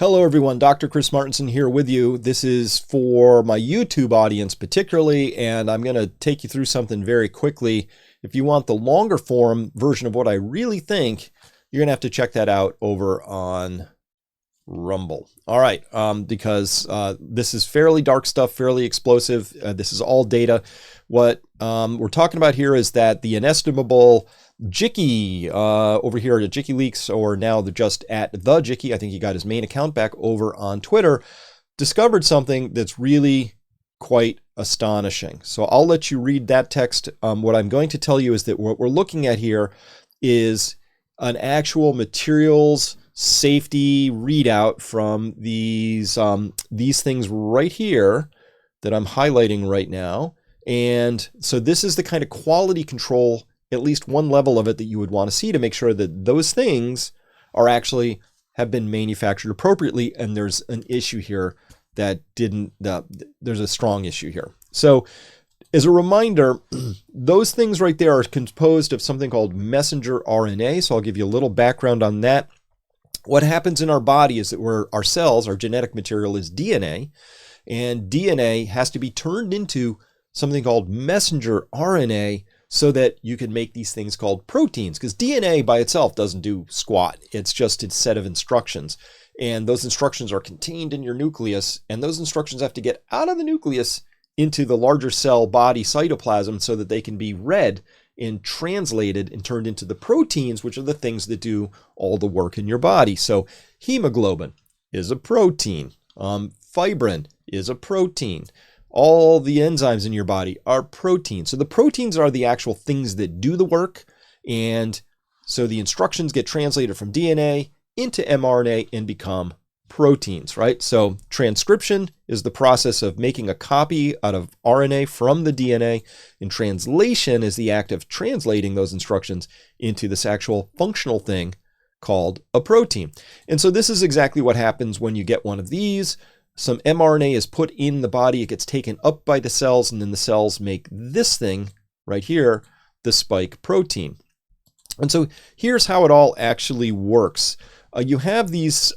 Hello everyone, Dr. Chris Martenson here with you. This is for my YouTube audience particularly, and I'm going to take you through something very quickly. If you want the longer form version of what I really think, you're going to have to check that out over on Rumble. All right, because this is fairly dark stuff, fairly explosive. This is all data. What we're talking about here is that the inestimable Jicky over here at Jicky Leaks, or now just at the Jicky, I think he got his main account back over on Twitter, discovered something that's really quite astonishing. So I'll let you read that text. What I'm going to tell you is that what we're looking at here is an actual materials safety readout from these things right here that I'm highlighting right now. And so this is the kind of quality control, at least one level of it, that you would want to see to make sure that those things are actually have been manufactured appropriately. And there's an issue here that didn't, there's a strong issue here. So as a reminder, those things right there are composed of something called messenger RNA. So I'll give you a little background on that. What happens in our body is that our cells, our genetic material is DNA, and DNA has to be turned into something called messenger RNA so that you can make these things called proteins, because DNA by itself doesn't do squat. It's just a set of instructions, and those instructions are contained in your nucleus, and those instructions have to get out of the nucleus into the larger cell body cytoplasm so that they can be read and translated and turned into the proteins, which are the things that do all the work in your body. So hemoglobin is a protein. Fibrin is a protein. All the enzymes in your body are proteins. So the proteins are the actual things that do the work. And so the instructions get translated from DNA into mRNA and become proteins, right? So transcription is the process of making a copy out of RNA from the DNA, and translation is the act of translating those instructions into this actual functional thing called a protein. And so this is exactly what happens when you get one of these. Some mRNA is put in the body, it gets taken up by the cells, and then the cells make this thing right here, the spike protein. And so here's how it all actually works. You have these,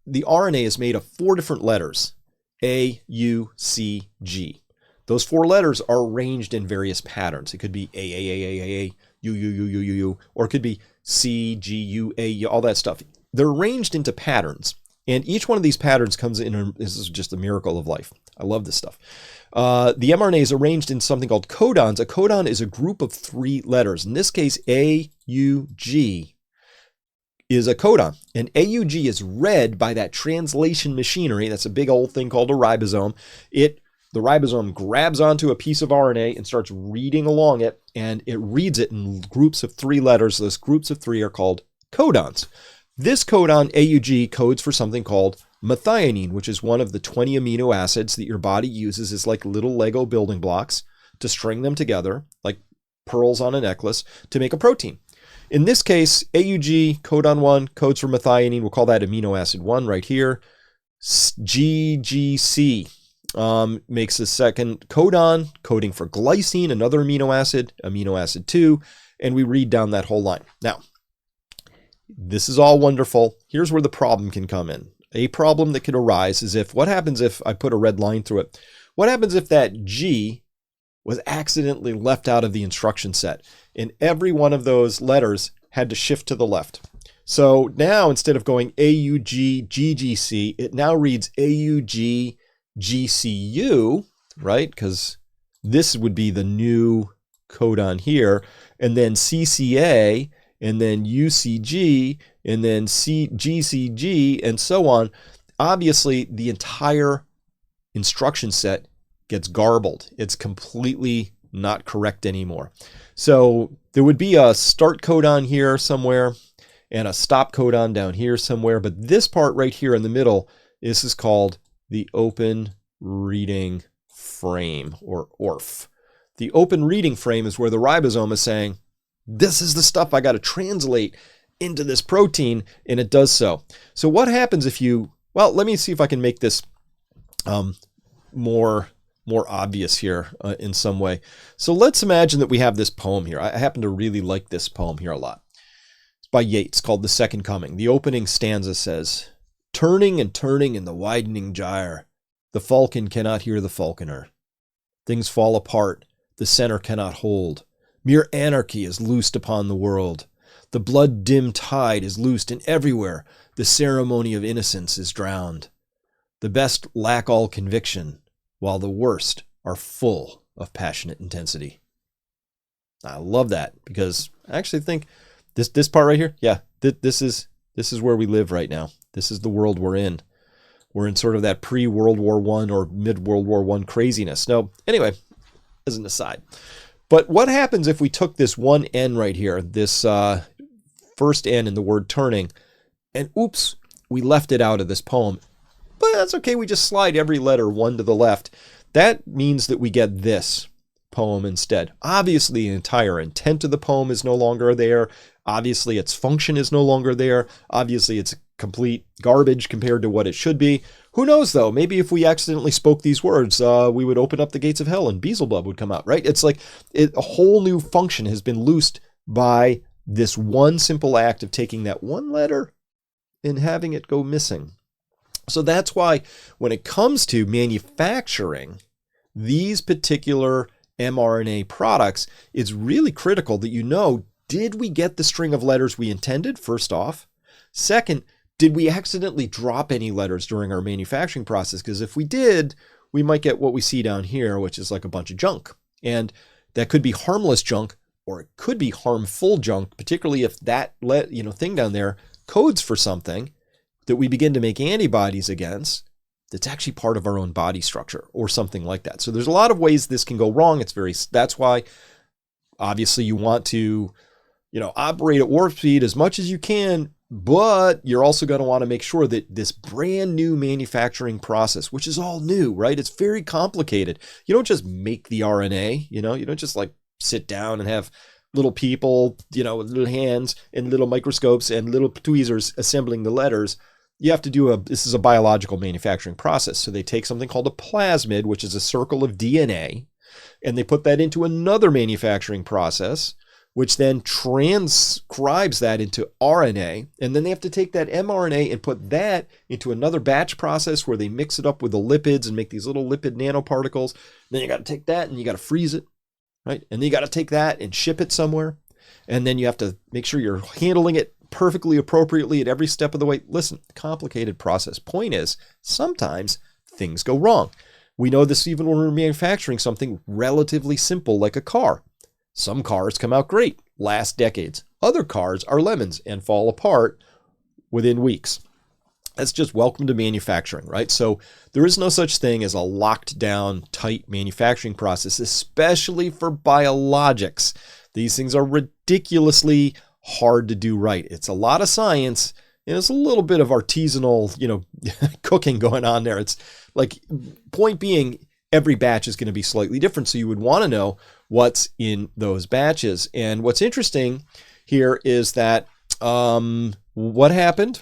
the RNA is made of 4 different letters, A, U, C, G. Those 4 letters are arranged in various patterns. It could be A, U, or it could be C, G, U, A, all that stuff. They're arranged into patterns. And each one of these patterns comes in, this is just a miracle of life. I love this stuff. The mRNA is arranged in something called codons. A codon is a group of 3 letters. In this case, AUG is a codon. And AUG is read by that translation machinery. That's a big old thing called a ribosome. The ribosome grabs onto a piece of RNA and starts reading along it, and it reads it in groups of 3 letters. Those groups of 3 are called codons. This codon, AUG, codes for something called methionine, which is one of the 20 amino acids that your body uses as like little Lego building blocks to string them together, like pearls on a necklace, to make a protein. In this case, AUG, codon 1, codes for methionine. We'll call that amino acid 1 right here. GGC makes the second codon, coding for glycine, another amino acid 2, and we read down that whole line. Now, this is all wonderful. Here's where the problem can come in. A problem that could arise is what happens if I put a red line through it? What happens if that G was accidentally left out of the instruction set and every one of those letters had to shift to the left? So now instead of going AUG GGC, it now reads AUG GCU, right? Because this would be the new codon here, and then CCA, and then UCG, and then GCG, and so on. Obviously, the entire instruction set gets garbled. It's completely not correct anymore. So there would be a start codon here somewhere and a stop codon down here somewhere, but this part right here in the middle, this is called the open reading frame, or ORF. The open reading frame is where the ribosome is saying, this is the stuff I got to translate into this protein, and it does so. So what happens if well, let me see if I can make this more obvious here in some way. So let's imagine that we have this poem here. I happen to really like this poem here a lot. It's by Yeats, called The Second Coming. The opening stanza says, Turning and turning in the widening gyre, the falcon cannot hear the falconer. Things fall apart, the center cannot hold. Mere anarchy is loosed upon the world. The blood-dimmed tide is loosed, and everywhere the ceremony of innocence is drowned. The best lack all conviction, while the worst are full of passionate intensity. I love that, because I actually think this part right here, yeah, this is where we live right now. This is the world we're in. We're in sort of that pre-World War I or mid-World War I craziness. No, anyway, as an aside. But what happens if we took this one N right here, this first N in the word turning, and oops, we left it out of this poem. But that's okay, we just slide every letter one to the left. That means that we get this poem instead. Obviously, the entire intent of the poem is no longer there. Obviously, its function is no longer there. Obviously, it's complete garbage compared to what it should be. Who knows, though? Maybe if we accidentally spoke these words, we would open up the gates of hell and Beelzebub would come out, right? It's like a whole new function has been loosed by this one simple act of taking that one letter and having it go missing. So that's why when it comes to manufacturing these particular mRNA products, it's really critical that you know, did we get the string of letters we intended, first off? Second, did we accidentally drop any letters during our manufacturing process? Because if we did, we might get what we see down here, which is like a bunch of junk. And that could be harmless junk, or it could be harmful junk, particularly if that thing down there codes for something that we begin to make antibodies against that's actually part of our own body structure or something like that. So there's a lot of ways this can go wrong. That's why obviously you want to, operate at warp speed as much as you can, but you're also going to want to make sure that this brand new manufacturing process, which is all new, right? It's very complicated. You don't just make the RNA, you don't just like sit down and have little people, with little hands and little microscopes and little tweezers assembling the letters. You have to this is a biological manufacturing process. So they take something called a plasmid, which is a circle of DNA, and they put that into another manufacturing process, which then transcribes that into RNA. And then they have to take that mRNA and put that into another batch process where they mix it up with the lipids and make these little lipid nanoparticles. Then you got to take that and you got to freeze it, right? And then you got to take that and ship it somewhere. And then you have to make sure you're handling it perfectly appropriately at every step of the way. Listen, complicated process. Point is, sometimes things go wrong. We know this even when we're manufacturing something relatively simple like a car. Some cars come out great, last decades. Other cars are lemons and fall apart within weeks. That's just welcome to manufacturing, right? So there is no such thing as a locked down, tight manufacturing process, especially for biologics. These things are ridiculously hard to do right. It's a lot of science, and it's a little bit of artisanal, cooking going on there. It's like, point being, every batch is going to be slightly different. So you would want to know what's in those batches. And what's interesting here is that what happened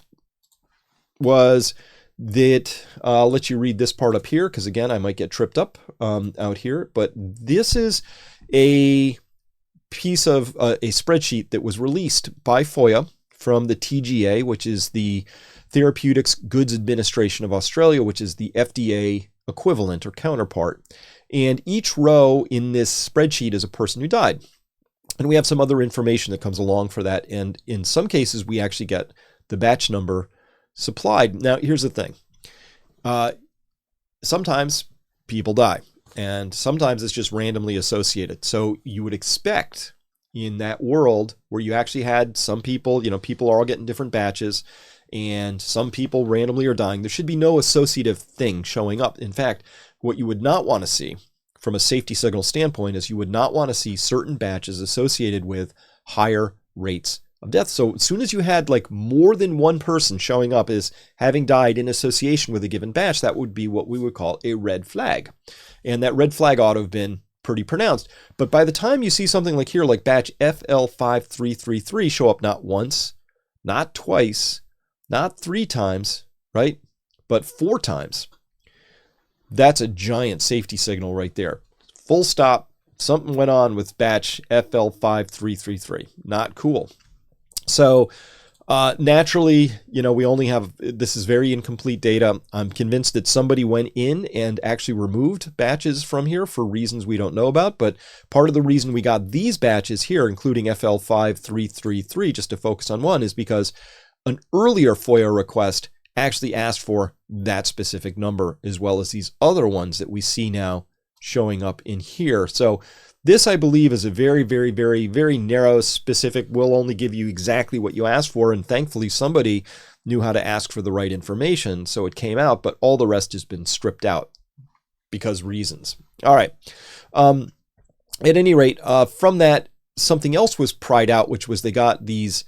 was that, I'll let you read this part up here, because again, I might get tripped up out here. But this is a piece of a spreadsheet that was released by FOI from the TGA, which is the Therapeutics Goods Administration of Australia, which is the FDA equivalent or counterpart. And each row in this spreadsheet is a person who died. And we have some other information that comes along for that. And in some cases, we actually get the batch number supplied. Now, here's the thing. Sometimes people die, and sometimes it's just randomly associated. So you would expect in that world where you actually had some people, people are all getting different batches, and some people randomly are dying, there should be no associative thing showing up. In fact, what you would not want to see from a safety signal standpoint is you would not want to see certain batches associated with higher rates of death. So as soon as you had like more than one person showing up as having died in association with a given batch, that would be what we would call a red flag. And that red flag ought to have been pretty pronounced. But by the time you see something like here, like batch FL5333 show up not once, not twice, not 3 times, right? But 4 times. That's a giant safety signal right there. Full stop. Something went on with batch FL5333. Not cool. So Naturally, we only have, this is very incomplete data. I'm convinced that somebody went in and actually removed batches from here for reasons we don't know about. But part of the reason we got these batches here, including FL5333, just to focus on one, is because an earlier FOIA request actually asked for that specific number, as well as these other ones that we see now showing up in here. So this, I believe, is a very, very, very, very narrow, specific, will only give you exactly what you asked for. And thankfully, somebody knew how to ask for the right information, so it came out, but all the rest has been stripped out because reasons. All right. At any rate, from that, something else was pried out, which was they got these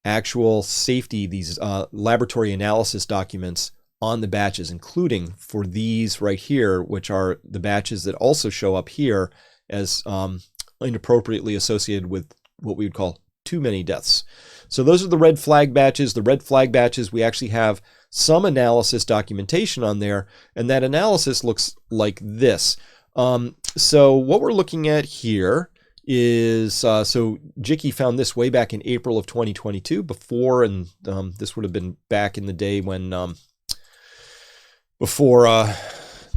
actual safety, these laboratory analysis documents on the batches, including for these right here, which are the batches that also show up here as inappropriately associated with what we would call too many deaths. So those are the red flag batches. The red flag batches, we actually have some analysis documentation on there, and that analysis looks like this. So what we're looking at here is, so Jicky found this way back in April of 2022 before, and this would have been back in the day when, before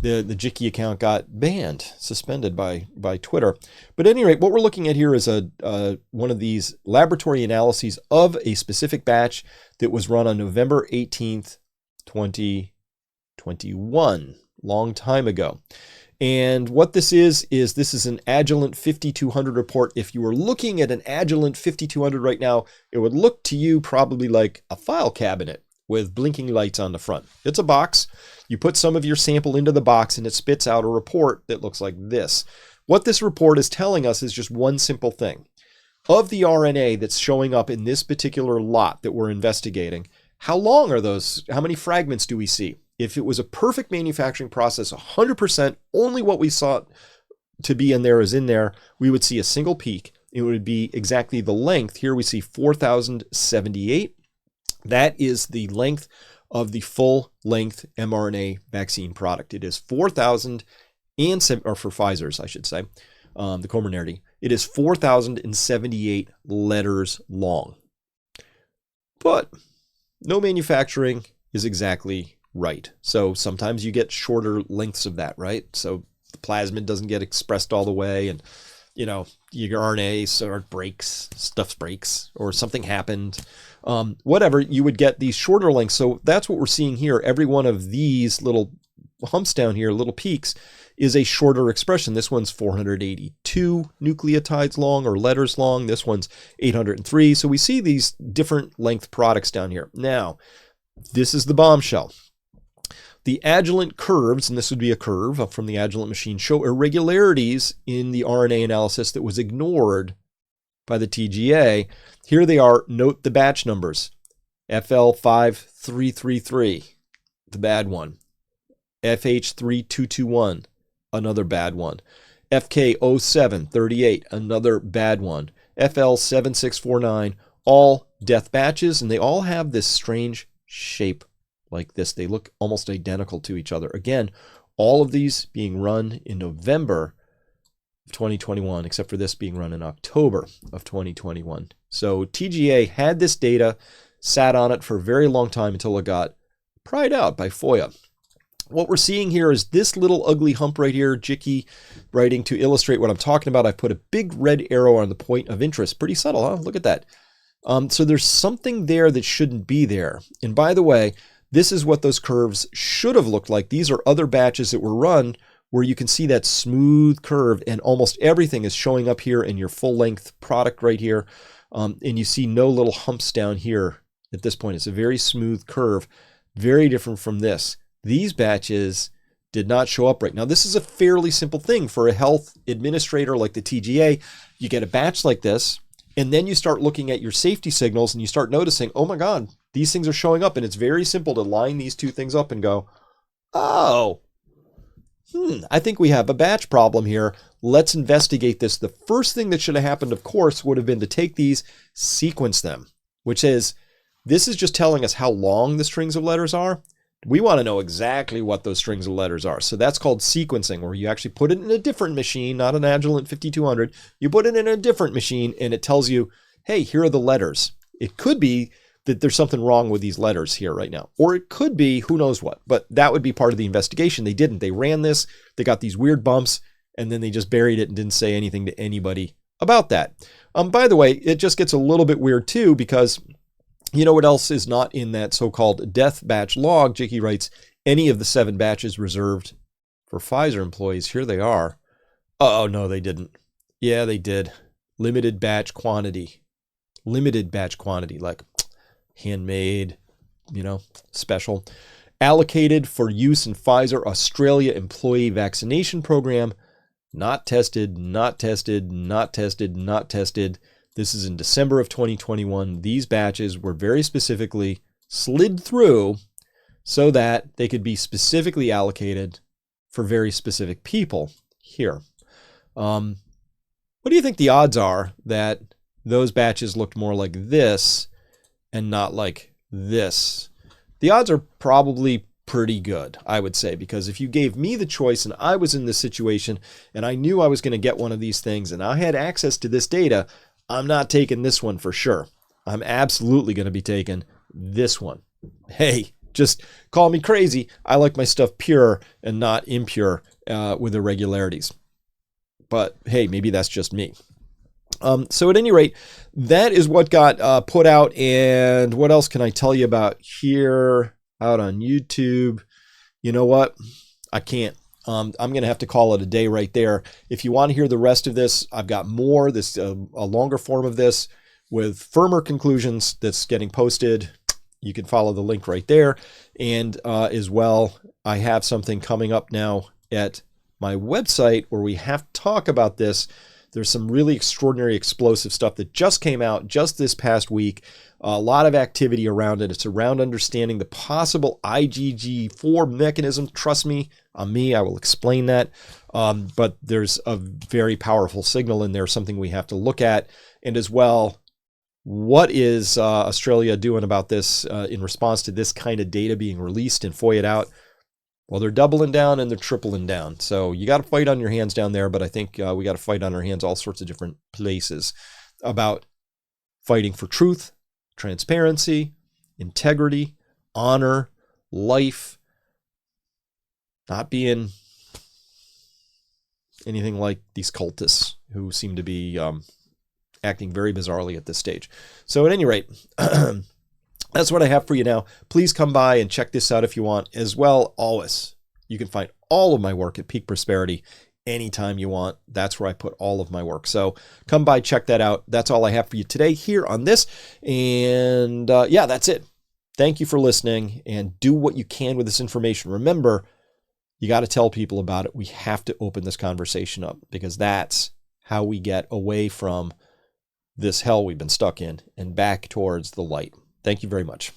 the Jicky account got banned, suspended by Twitter. But at any rate, what we're looking at here is one of these laboratory analyses of a specific batch that was run on November 18th, 2021, long time ago. And what this is this is an Agilent 5200 report. If you were looking at an Agilent 5200 right now, it would look to you probably like a file cabinet with blinking lights on the front. It's a box. You put some of your sample into the box and it spits out a report that looks like this. What this report is telling us is just one simple thing. Of the RNA that's showing up in this particular lot that we're investigating, how long are those? How many fragments do we see? If it was a perfect manufacturing process, 100%, only what we saw to be in there is in there, we would see a single peak. It would be exactly the length. Here we see 4,078. That is the length of the full-length mRNA vaccine product. It is 4,000 and, or for Pfizer's, I should say, the Comirnaty, it is 4,078 letters long. But no manufacturing is exactly right. So sometimes you get shorter lengths of that, right? So the plasmid doesn't get expressed all the way, and your RNA sort of breaks, stuff breaks, or something happened. Whatever, you would get these shorter lengths. So that's what we're seeing here. Every one of these little humps down here, little peaks, is a shorter expression. This one's 482 nucleotides long or letters long. This one's 803. So we see these different length products down here. Now, this is the bombshell. The Agilent curves, and this would be a curve up from the Agilent machine, show irregularities in the RNA analysis that was ignored by the TGA. Here they are. Note the batch numbers. FL5333, the bad one. FH3221, another bad one. FK0738, another bad one. FL7649, all death batches, and they all have this strange shape like this. They look almost identical to each other. Again, all of these being run in November of 2021, except for this being run in October of 2021. So TGA had this data, sat on it for a very long time until it got pried out by FOIA. What we're seeing here is this little ugly hump right here, Jicky writing to illustrate what I'm talking about. I put a big red arrow on the point of interest. Pretty subtle, huh? Look at that. So there's something there that shouldn't be there. And by the way, this is what those curves should have looked like. These are other batches that were run where you can see that smooth curve, and almost everything is showing up here in your full-length product right here. And you see no little humps down here at this point. It's a very smooth curve, very different from this. These batches did not show up right. Now, this is a fairly simple thing for a health administrator like the TGA. You get a batch like this, and then you start looking at your safety signals, and you start noticing, oh my God, these things are showing up. And it's very simple to line these two things up and go, oh, I think we have a batch problem here. Let's investigate this. The first thing that should have happened, of course, would have been to take these, sequence them, which is, this is just telling us how long the strings of letters are. We want to know exactly what those strings of letters are. So that's called sequencing, where you actually put it in a different machine, not an Agilent 5200. You put it in a different machine and it tells you, hey, here are the letters. It could be that there's something wrong with these letters here right now. Or it could be, who knows what, but that would be part of the investigation. They didn't. They ran this, they got these weird bumps, and then they just buried it and didn't say anything to anybody about that. By the way, it just gets a little bit weird too, because you know what else is not in that so-called death batch log? Jakey writes, any of the 7 batches reserved for Pfizer employees. Here they are. Oh, no, they didn't. Yeah, they did. Limited batch quantity. Limited batch quantity, like handmade, special. Allocated for use in Pfizer Australia employee vaccination program. Not tested, not tested, not tested, not tested. This is in December of 2021. These batches were very specifically slid through so that they could be specifically allocated for very specific people here. What do you think the odds are that those batches looked more like this and not like this? The odds are probably pretty good, I would say, because if you gave me the choice and I was in this situation and I knew I was going to get one of these things and I had access to this data, I'm not taking this one for sure. I'm absolutely going to be taking this one. Hey, just call me crazy. I like my stuff pure and not impure with irregularities. But hey, maybe that's just me. So at any rate, that is what got put out. And what else can I tell you about here out on YouTube? You know what? I can't. I'm going to have to call it a day right there. If you want to hear the rest of this, I've got more, a longer form of this with firmer conclusions that's getting posted. You can follow the link right there. And as well, I have something coming up now at my website where we have to talk about this. There's some really extraordinary explosive stuff that just came out just this past week. A lot of activity around it. It's around understanding the possible IgG4 mechanism. Trust me, I will explain that. But there's a very powerful signal in there, something we have to look at. And as well, what is Australia doing about this in response to this kind of data being released and FOIA'd out? Well, they're doubling down and they're tripling down. So you got to fight on your hands down there, but I think we got to fight on our hands all sorts of different places about fighting for truth, transparency, integrity, honor, life, not being anything like these cultists who seem to be acting very bizarrely at this stage. So at any rate, that's what I have for you now. Please come by and check this out if you want. As well, always, you can find all of my work at Peak Prosperity anytime you want. That's where I put all of my work. So come by, check that out. That's all I have for you today here on this. And yeah, that's it. Thank you for listening, and do what you can with this information. Remember, you got to tell people about it. We have to open this conversation up, because that's how we get away from this hell we've been stuck in and back towards the light. Thank you very much.